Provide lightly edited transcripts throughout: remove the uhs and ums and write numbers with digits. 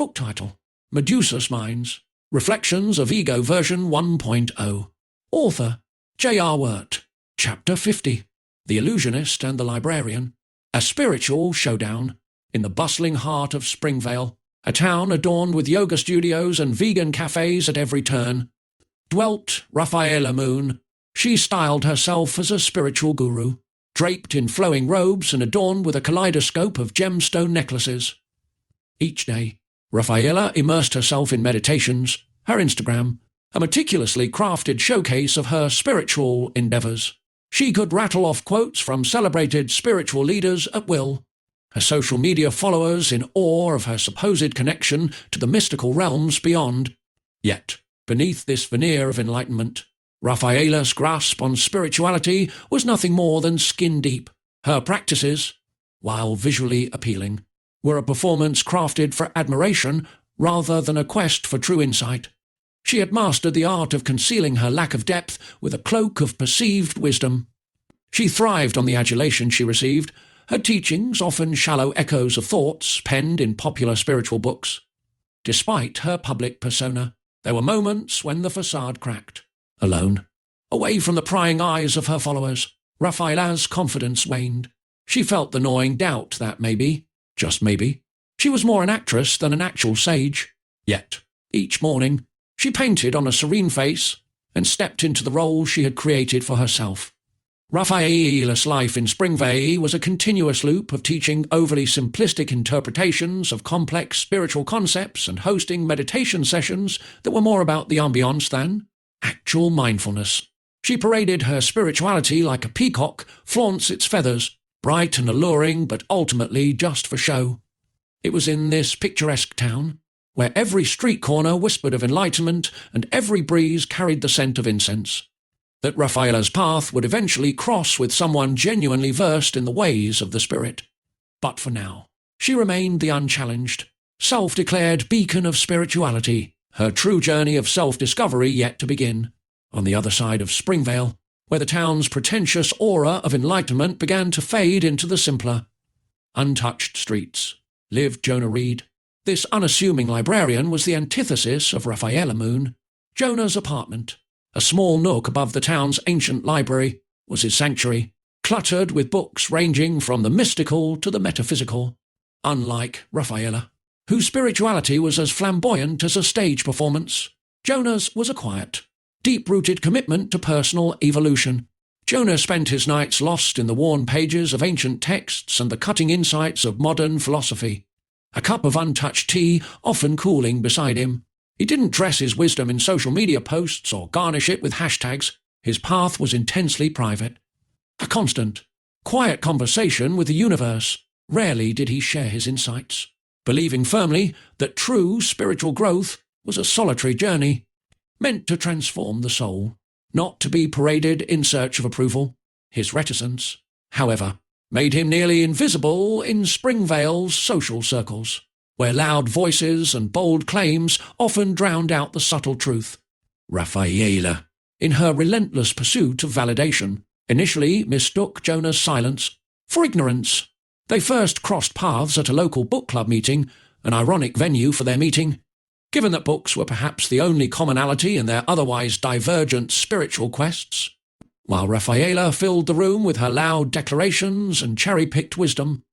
Book title: Madusa's Minds, Reflections of Ego version 1.0. Author: J.R. Wert. Chapter 50. The Illusionist and the Librarian. A spiritual showdown. In the bustling heart of Springvale, a town adorned with yoga studios and vegan cafes at every turn, dwelt Raphaela Moon. She styled herself as a spiritual guru, draped in flowing robes and adorned with a kaleidoscope of gemstone necklaces. Each day, Raphaela immersed herself in meditations, her Instagram, a meticulously crafted showcase of her spiritual endeavours. She could rattle off quotes from celebrated spiritual leaders at will, her social media followers in awe of her supposed connection to the mystical realms beyond. Yet, beneath this veneer of enlightenment, Raphaela's grasp on spirituality was nothing more than skin-deep. Her practices, while visually appealing, were a performance crafted for admiration rather than a quest for true insight. She had mastered the art of concealing her lack of depth with a cloak of perceived wisdom. She thrived on the adulation she received, her teachings often shallow echoes of thoughts penned in popular spiritual books. Despite her public persona, there were moments when the facade cracked. Alone, away from the prying eyes of her followers, Raphaela's confidence waned. She felt the gnawing doubt that maybe, just maybe, she was more an actress than an actual sage. Yet, each morning, she painted on a serene face and stepped into the role she had created for herself. Raphaela's life in Springvale was a continuous loop of teaching overly simplistic interpretations of complex spiritual concepts and hosting meditation sessions that were more about the ambiance than actual mindfulness. She paraded her spirituality like a peacock flaunts its feathers, bright and alluring but ultimately just for show. It was in this picturesque town, where every street corner whispered of enlightenment and every breeze carried the scent of incense, that Raphaela's path would eventually cross with someone genuinely versed in the ways of the spirit. But for now, she remained the unchallenged, self-declared beacon of spirituality, her true journey of self-discovery yet to begin. On the other side of Springvale, where the town's pretentious aura of enlightenment began to fade into the simpler, untouched streets, lived Jonah Reed. This unassuming librarian was the antithesis of Raphaela Moon. Jonah's apartment, a small nook above the town's ancient library, was his sanctuary, cluttered with books ranging from the mystical to the metaphysical. Unlike Raphaela, whose spirituality was as flamboyant as a stage performance, Jonah's was a quiet, deep-rooted commitment to personal evolution. Jonah spent his nights lost in the worn pages of ancient texts and the cutting insights of modern philosophy, a cup of untouched tea often cooling beside him. He didn't dress his wisdom in social media posts or garnish it with hashtags. His path was intensely private. A constant, quiet conversation with the universe. Rarely did he share his insights, believing firmly that true spiritual growth was a solitary journey, meant to transform the soul, not to be paraded in search of approval. His reticence, however, made him nearly invisible in Springvale's social circles, where loud voices and bold claims often drowned out the subtle truth. Raphaela, in her relentless pursuit of validation, initially mistook Jonah's silence for ignorance. They first crossed paths at a local book club meeting, an ironic venue for their meeting. Given that books were perhaps the only commonality in their otherwise divergent spiritual quests, while Raphaela filled the room with her loud declarations and cherry-picked wisdom,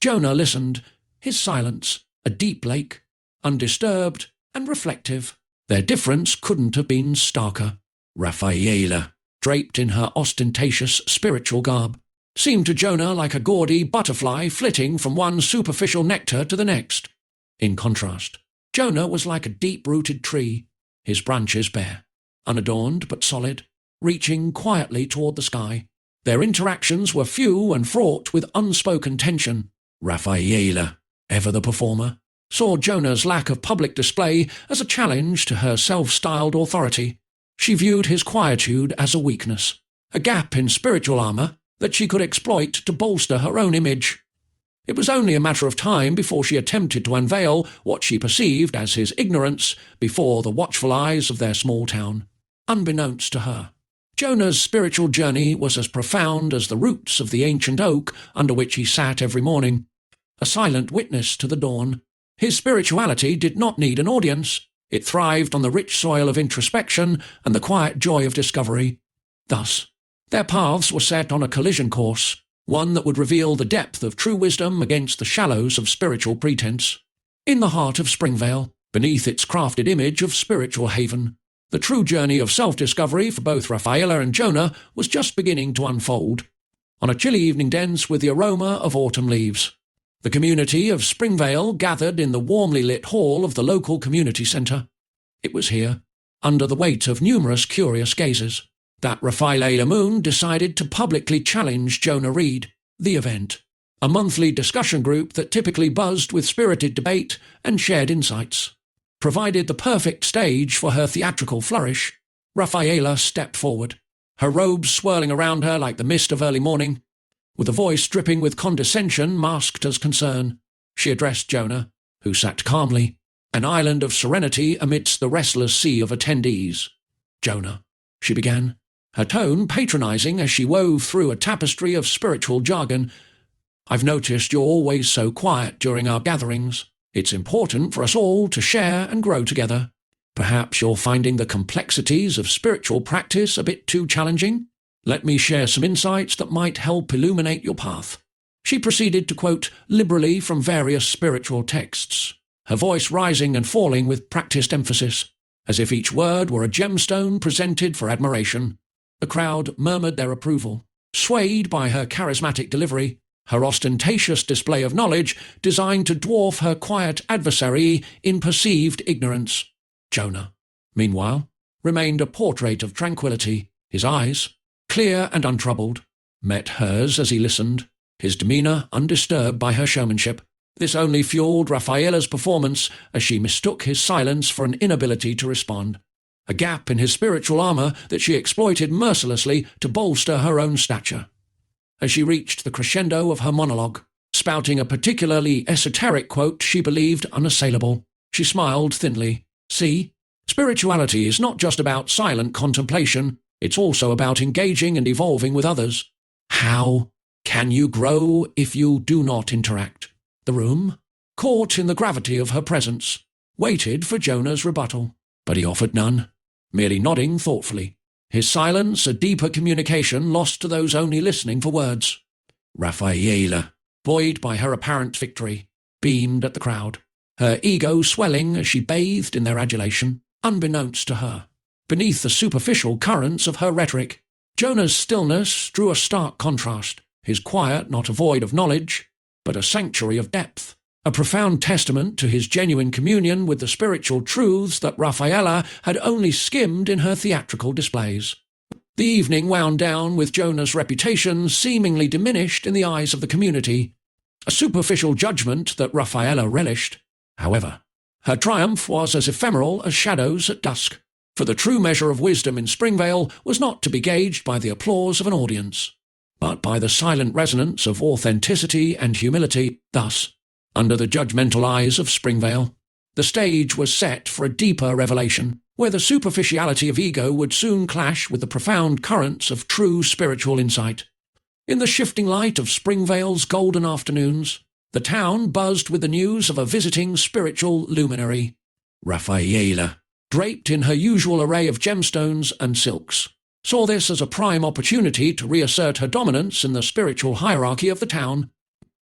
Jonah listened, his silence a deep lake, undisturbed and reflective. Their difference couldn't have been starker. Raphaela, draped in her ostentatious spiritual garb, seemed to Jonah like a gaudy butterfly flitting from one superficial nectar to the next. In contrast, Jonah was like a deep-rooted tree, his branches bare, unadorned but solid, reaching quietly toward the sky. Their interactions were few and fraught with unspoken tension. Raphaela, ever the performer, saw Jonah's lack of public display as a challenge to her self-styled authority. She viewed his quietude as a weakness, a gap in spiritual armour that she could exploit to bolster her own image. It was only a matter of time before she attempted to unveil what she perceived as his ignorance before the watchful eyes of their small town. Unbeknownst to her, Jonah's spiritual journey was as profound as the roots of the ancient oak under which he sat every morning, a silent witness to the dawn, His spirituality did not need an audience. It thrived on the rich soil of introspection and the quiet joy of discovery. Thus, their paths were set on a collision course, one that would reveal the depth of true wisdom against the shallows of spiritual pretense. In the heart of Springvale, beneath its crafted image of spiritual haven, the true journey of self-discovery for both Rafaela and Jonah was just beginning to unfold. On a chilly evening dense with the aroma of autumn leaves, the community of Springvale gathered in the warmly lit hall of the local community centre. It was here, under the weight of numerous curious gazes, that Rafaela Moon decided to publicly challenge Jonah Reed, the event, a monthly discussion group that typically buzzed with spirited debate and shared insights. Provided the perfect stage for her theatrical flourish, Rafaela stepped forward, her robes swirling around her like the mist of early morning. With a voice dripping with condescension masked as concern, she addressed Jonah, who sat calmly, an island of serenity amidst the restless sea of attendees. "Jonah," she began, her tone patronizing as she wove through a tapestry of spiritual jargon, "I've noticed you're always so quiet during our gatherings. It's important for us all to share and grow together. Perhaps you're finding the complexities of spiritual practice a bit too challenging? Let me share some insights that might help illuminate your path." She proceeded to quote liberally from various spiritual texts, her voice rising and falling with practiced emphasis, as if each word were a gemstone presented for admiration. The crowd murmured their approval, swayed by her charismatic delivery, her ostentatious display of knowledge designed to dwarf her quiet adversary in perceived ignorance. Jonah, meanwhile, remained a portrait of tranquility. His eyes, clear and untroubled, met hers as he listened, his demeanour undisturbed by her showmanship. This only fueled Rafaela's performance as she mistook his silence for an inability to respond, a gap in his spiritual armour that she exploited mercilessly to bolster her own stature. As she reached the crescendo of her monologue, spouting a particularly esoteric quote she believed unassailable, she smiled thinly. "See, spirituality is not just about silent contemplation, it's also about engaging and evolving with others. How can you grow if you do not interact?" The room, caught in the gravity of her presence, waited for Jonah's rebuttal, but he offered none, merely nodding thoughtfully, his silence a deeper communication lost to those only listening for words. Rafaela, buoyed by her apparent victory, beamed at the crowd, her ego swelling as she bathed in their adulation, unbeknownst to her. Beneath the superficial currents of her rhetoric, Jonah's stillness drew a stark contrast, his quiet not a void of knowledge, but a sanctuary of depth, a profound testament to his genuine communion with the spiritual truths that Rafaela had only skimmed in her theatrical displays. The evening wound down with Jonah's reputation seemingly diminished in the eyes of the community, a superficial judgment that Rafaela relished. However, her triumph was as ephemeral as shadows at dusk, for the true measure of wisdom in Springvale was not to be gauged by the applause of an audience, but by the silent resonance of authenticity and humility. Thus, under the judgmental eyes of Springvale, the stage was set for a deeper revelation, where the superficiality of ego would soon clash with the profound currents of true spiritual insight. In the shifting light of Springvale's golden afternoons, the town buzzed with the news of a visiting spiritual luminary. Rafaela, draped in her usual array of gemstones and silks, saw this as a prime opportunity to reassert her dominance in the spiritual hierarchy of the town.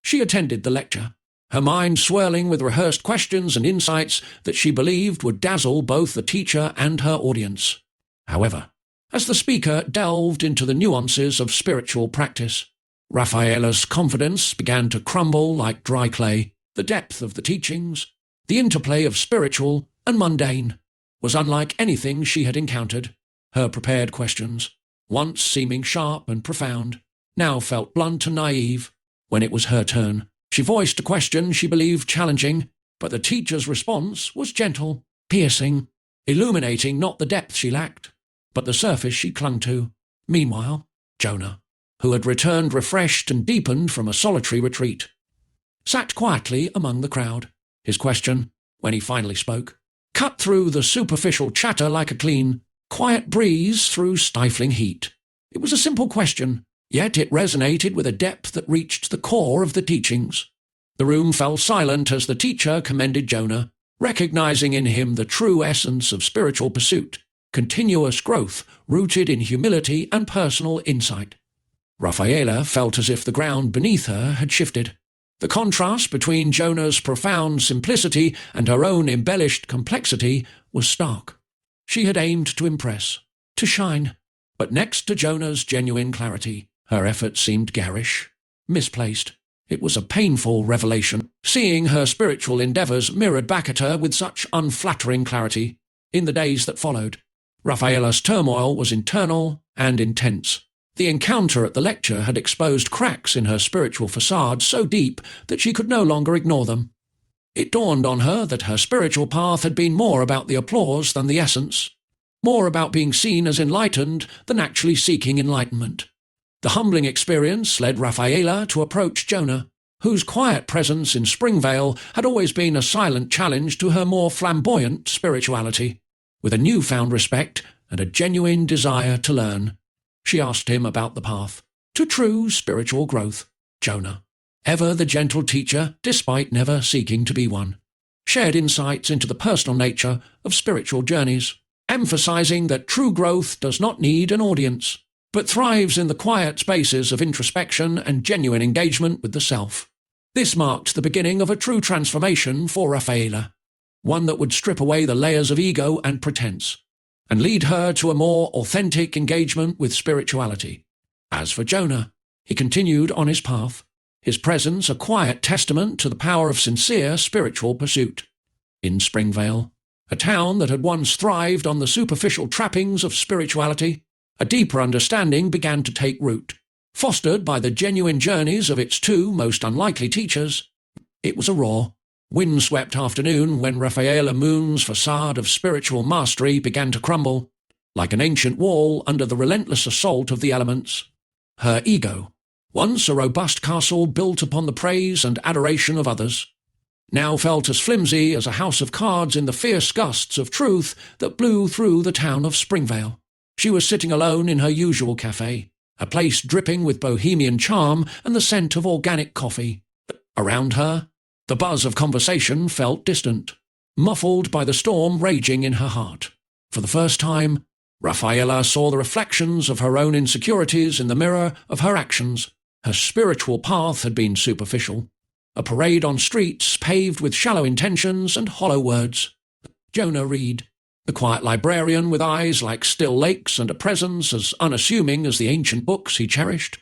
She attended the lecture, her mind swirling with rehearsed questions and insights that she believed would dazzle both the teacher and her audience. However, as the speaker delved into the nuances of spiritual practice, Rafaela's confidence began to crumble like dry clay. The depth of the teachings, the interplay of spiritual and mundane, was unlike anything she had encountered. Her prepared questions, once seeming sharp and profound, now felt blunt and naive. When it was her turn, she voiced a question she believed challenging, but the teacher's response was gentle, piercing, illuminating not the depth she lacked, but the surface she clung to. Meanwhile, Jonah, who had returned refreshed and deepened from a solitary retreat, sat quietly among the crowd. His question, when he finally spoke, cut through the superficial chatter like a clean, quiet breeze through stifling heat. It was a simple question, yet it resonated with a depth that reached the core of the teachings. The room fell silent as the teacher commended Jonah, recognizing in him the true essence of spiritual pursuit, continuous growth rooted in humility and personal insight. Rafaela felt as if the ground beneath her had shifted. The contrast between Jonah's profound simplicity and her own embellished complexity was stark. She had aimed to impress, to shine, but next to Jonah's genuine clarity, her efforts seemed garish, misplaced. It was a painful revelation, seeing her spiritual endeavours mirrored back at her with such unflattering clarity. In the days that followed, Rafaela's turmoil was internal and intense. The encounter at the lecture had exposed cracks in her spiritual facade so deep that she could no longer ignore them. It dawned on her that her spiritual path had been more about the applause than the essence, more about being seen as enlightened than actually seeking enlightenment. The humbling experience led Rafaela to approach Jonah, whose quiet presence in Springvale had always been a silent challenge to her more flamboyant spirituality. With a newfound respect and a genuine desire to learn, she asked him about the path to true spiritual growth. Jonah, ever the gentle teacher despite never seeking to be one, shared insights into the personal nature of spiritual journeys, emphasizing that true growth does not need an audience, but thrives in the quiet spaces of introspection and genuine engagement with the self. This marked the beginning of a true transformation for Rafaela, one that would strip away the layers of ego and pretense, and lead her to a more authentic engagement with spirituality. As for Jonah, he continued on his path, his presence a quiet testament to the power of sincere spiritual pursuit. In Springvale, a town that had once thrived on the superficial trappings of spirituality, a deeper understanding began to take root, fostered by the genuine journeys of its two most unlikely teachers. It was a raw, windswept afternoon when Rafaela Moon's facade of spiritual mastery began to crumble, like an ancient wall under the relentless assault of the elements. Her ego, once a robust castle built upon the praise and adoration of others, now felt as flimsy as a house of cards in the fierce gusts of truth that blew through the town of Springvale. She was sitting alone in her usual cafe, a place dripping with bohemian charm and the scent of organic coffee. Around her, the buzz of conversation felt distant, muffled by the storm raging in her heart. For the first time, Rafaela saw the reflections of her own insecurities in the mirror of her actions. Her spiritual path had been superficial, a parade on streets paved with shallow intentions and hollow words. Jonah Reed, the quiet librarian with eyes like still lakes and a presence as unassuming as the ancient books he cherished,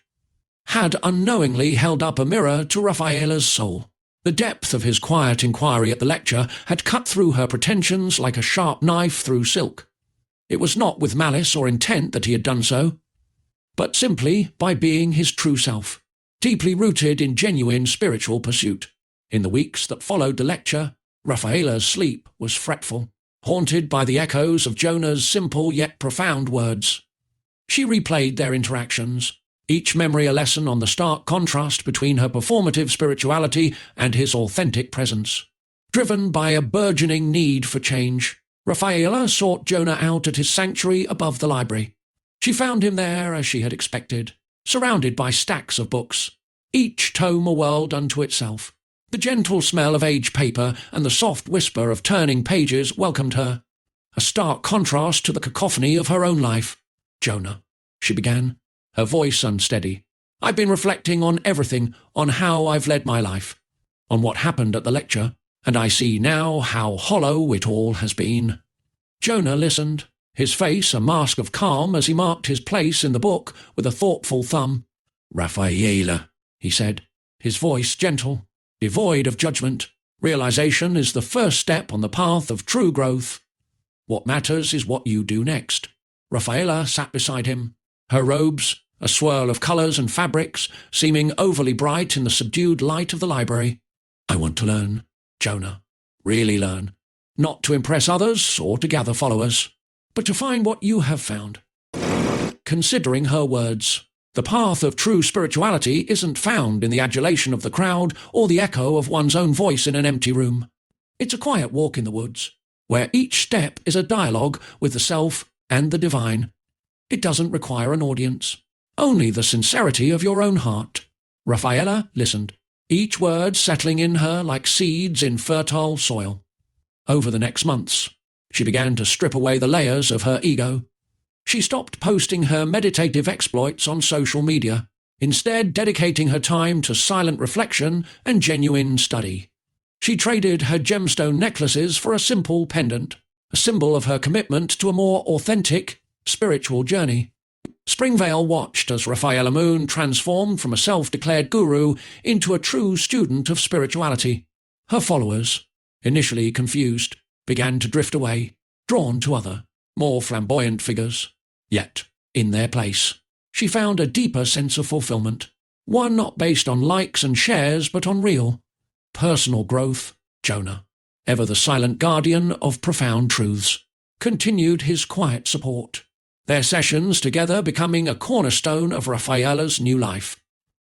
had unknowingly held up a mirror to Rafaela's soul. The depth of his quiet inquiry at the lecture had cut through her pretensions like a sharp knife through silk. It was not with malice or intent that he had done so, but simply by being his true self, deeply rooted in genuine spiritual pursuit. In the weeks that followed the lecture, Rafaela's sleep was fretful, haunted by the echoes of Jonah's simple yet profound words. She replayed their interactions, each memory a lesson on the stark contrast between her performative spirituality and his authentic presence. Driven by a burgeoning need for change, Rafaela sought Jonah out at his sanctuary above the library. She found him there as she had expected, surrounded by stacks of books, each tome a world unto itself. The gentle smell of aged paper and the soft whisper of turning pages welcomed her, a stark contrast to the cacophony of her own life. "Jonah," she began, her voice unsteady, "I've been reflecting on everything, on how I've led my life, on what happened at the lecture, and I see now how hollow it all has been." Jonah listened, his face a mask of calm as he marked his place in the book with a thoughtful thumb. "Rafaela," he said, his voice gentle, devoid of judgment. "Realization is the first step on the path of true growth. What matters is what you do next." Rafaela sat beside him, her robes, a swirl of colours and fabrics, seeming overly bright in the subdued light of the library. "I want to learn, Jonah, really learn, not to impress others or to gather followers, but to find what you have found." Considering her words, the path of true spirituality isn't found in the adulation of the crowd or the echo of one's own voice in an empty room. It's a quiet walk in the woods, where each step is a dialogue with the self and the divine. It doesn't require an audience, only the sincerity of your own heart. Rafaela listened, each word settling in her like seeds in fertile soil. Over the next months, she began to strip away the layers of her ego. She stopped posting her meditative exploits on social media, instead dedicating her time to silent reflection and genuine study. She traded her gemstone necklaces for a simple pendant, a symbol of her commitment to a more authentic, spiritual journey. Springvale watched as Rafaela Moon transformed from a self-declared guru into a true student of spirituality. Her followers, initially confused, began to drift away, drawn to other, more flamboyant figures. Yet, in their place, she found a deeper sense of fulfillment, one not based on likes and shares but on real, personal growth. Jonah, ever the silent guardian of profound truths, continued his quiet support, their sessions together becoming a cornerstone of Rafaela's new life.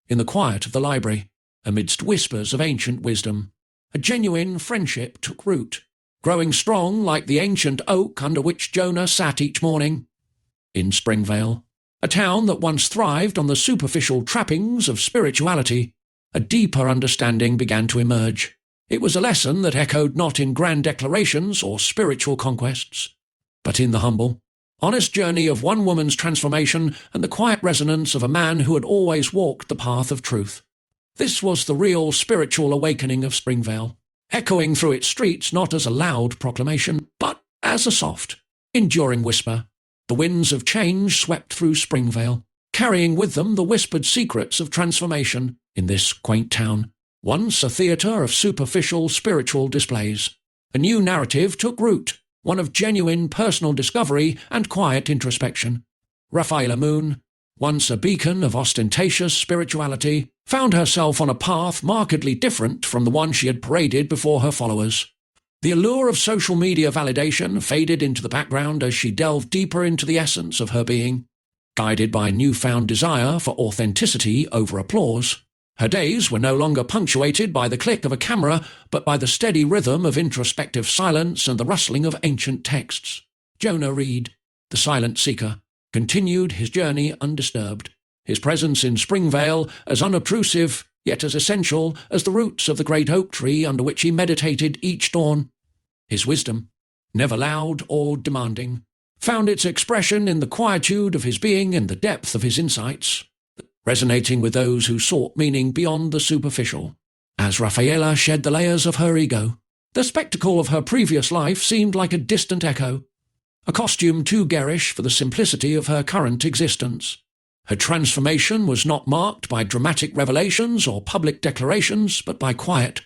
In the quiet of the library, amidst whispers of ancient wisdom, a genuine friendship took root, growing strong like the ancient oak under which Jonah sat each morning. In Springvale, a town that once thrived on the superficial trappings of spirituality, a deeper understanding began to emerge. It was a lesson that echoed not in grand declarations or spiritual conquests, but in the humble, honest journey of one woman's transformation and the quiet resonance of a man who had always walked the path of truth. This was the real spiritual awakening of Springvale, echoing through its streets not as a loud proclamation, but as a soft, enduring whisper. The winds of change swept through Springvale, carrying with them the whispered secrets of transformation in this quaint town, once a theatre of superficial spiritual displays. A new narrative took root, one of genuine personal discovery and quiet introspection. Rafaela Moon, once a beacon of ostentatious spirituality, found herself on a path markedly different from the one she had paraded before her followers. The allure of social media validation faded into the background as she delved deeper into the essence of her being. Guided by a newfound desire for authenticity over applause, her days were no longer punctuated by the click of a camera, but by the steady rhythm of introspective silence and the rustling of ancient texts. Jonah Reed, the silent seeker, continued his journey undisturbed, his presence in Springvale as unobtrusive, yet as essential as the roots of the great oak tree under which he meditated each dawn. His wisdom, never loud or demanding, found its expression in the quietude of his being and the depth of his insights, resonating with those who sought meaning beyond the superficial. As Rafaela shed the layers of her ego, the spectacle of her previous life seemed like a distant echo, a costume too garish for the simplicity of her current existence. Her transformation was not marked by dramatic revelations or public declarations, but by quiet,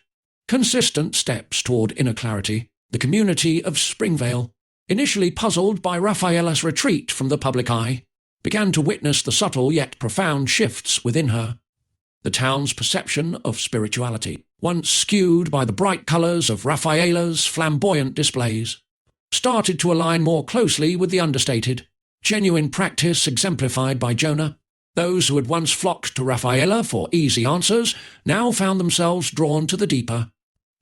consistent steps toward inner clarity. The community of Springvale, initially puzzled by Rafaela's retreat from the public eye, began to witness the subtle yet profound shifts within her. The town's perception of spirituality, once skewed by the bright colours of Rafaela's flamboyant displays, started to align more closely with the understated, genuine practice exemplified by Jonah. Those who had once flocked to Rafaela for easy answers now found themselves drawn to the deeper,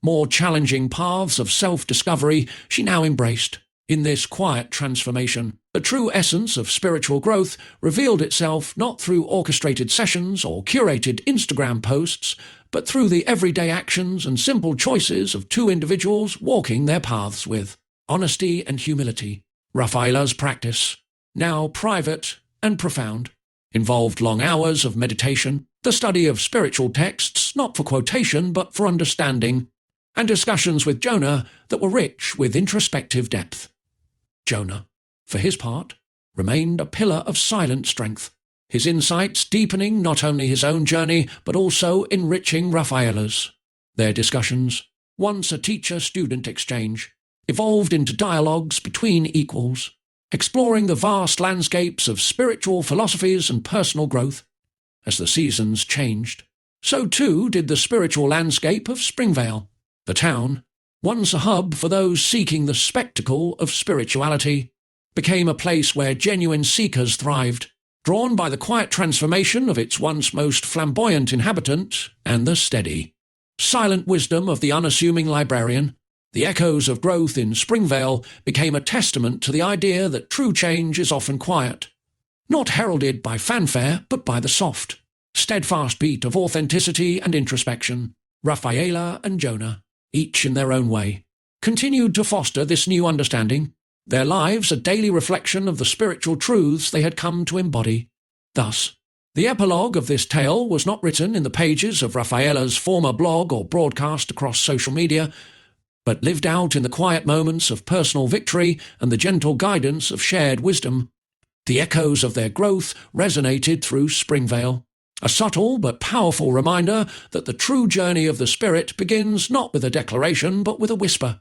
more challenging paths of self-discovery she now embraced. In this quiet transformation, the true essence of spiritual growth revealed itself not through orchestrated sessions or curated Instagram posts, but through the everyday actions and simple choices of two individuals walking their paths with honesty and humility. Rafaela's practice, now private and profound, involved long hours of meditation, the study of spiritual texts not for quotation but for understanding, and discussions with Jonah that were rich with introspective depth. Jonah, for his part, remained a pillar of silent strength, his insights deepening not only his own journey but also enriching Rafaela's. Their discussions, once a teacher-student exchange, evolved into dialogues between equals, exploring the vast landscapes of spiritual philosophies and personal growth. As the seasons changed, so too did the spiritual landscape of Springvale. The town, once a hub for those seeking the spectacle of spirituality, became a place where genuine seekers thrived, drawn by the quiet transformation of its once most flamboyant inhabitant and the steady, silent wisdom of the unassuming librarian. The echoes of growth in Springvale became a testament to the idea that true change is often quiet, not heralded by fanfare but by the soft, steadfast beat of authenticity and introspection. Rafaela and Jonah, each in their own way, continued to foster this new understanding, their lives a daily reflection of the spiritual truths they had come to embody. Thus, the epilogue of this tale was not written in the pages of Rafaela's former blog or broadcast across social media, but lived out in the quiet moments of personal victory and the gentle guidance of shared wisdom. The echoes of their growth resonated through Springvale, a subtle but powerful reminder that the true journey of the spirit begins not with a declaration but with a whisper.